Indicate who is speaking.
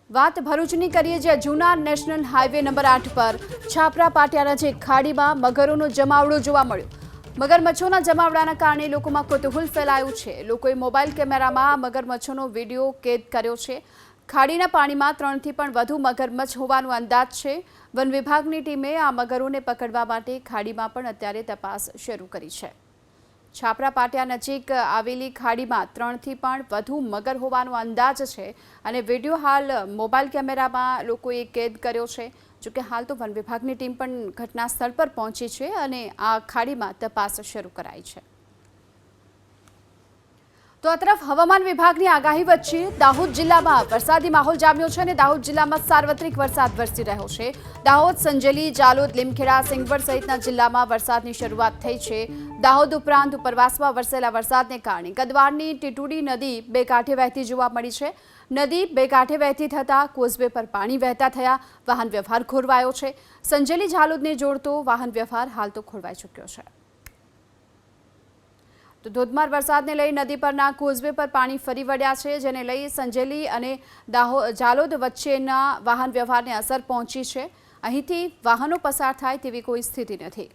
Speaker 1: વાત ભરૂચની કરીએ, જ્યાં જૂના નેશનલ હાઈવે નંબર 8 પર છાપરા પાટિયા નજીક ખાડીમાં મગરોનો જમાવડો જોવા મળ્યો। મગરમચ્છોના જમાવડાના કારણે લોકોમાં કૌતૂહલ ફેલાયું છે। લોકોએ મોબાઈલ કેમેરામાં મગરમચ્છોનો વિડીયો કેદ કર્યો છે। ખાડીના પાણીમાં 3થી પણ વધુ મગરમચ્છ હોવાનો અંદાજ છે। વન વિભાગની ટીમે આ મગરોને પકડવા માટે ખાડીમાં પણ અત્યારે તપાસ શરૂ કરી છે। છાપરા પાટિયા નજીક આવેલી ખાડીમાં 3થી પણ વધુ મગર હોવાનો અંદાજ છે અને વિડીયો હાલ મોબાઈલ કેમેરામાં લોકોએ કેદ કર્યો છે। જોકે હાલ તો વન વિભાગની ટીમ પણ ઘટના સ્થળ પર પહોંચી છે અને આ ખાડીમાં તપાસ શરૂ કરાઈ છે। તો આ તરફ હવામાન વિભાગની આગાહી વચ્ચે દાહોદ જિલ્લામાં વરસાદી માહોલ જામ્યો છે અને દાહોદ જિલ્લામાં સાર્વત્રિક વરસાદ વરસી રહ્યો છે। દાહોદ, સંજેલી, જાલોદ, લીમખેડા, સિંગવડ સહિતના જિલ્લામાં વરસાદની શરૂઆત થઈ છે। દાહોદ ઉપરાંત ઉપરવાસમાં વરસેલા વરસાદને કારણે ગદવારની ટીટુડી નદી બે કાંઠે વહેતી જોવા મળી છે। નદી બે કાંઠે વહેતી થતાં કોઝવે પર પાણી વહેતા થયા વાહન વ્યવહાર ખોરવાયો છે। સંજેલી જાલોદને જોડતો વાહન વ્યવહાર હાલ તો ખોરવાઈ ચૂક્યો છે। તો ધોધમાર વરસાદને લઈ નદી પરના કોઝવે પર પાણી ફરી વળ્યા છે, જેને લઈ સંજેલી અને જાલોદ વચ્ચેના વાહન વ્યવહારને અસર પહોંચી છે। અહીંથી વાહનો પસાર થાય તેવી કોઈ સ્થિતિ નથી।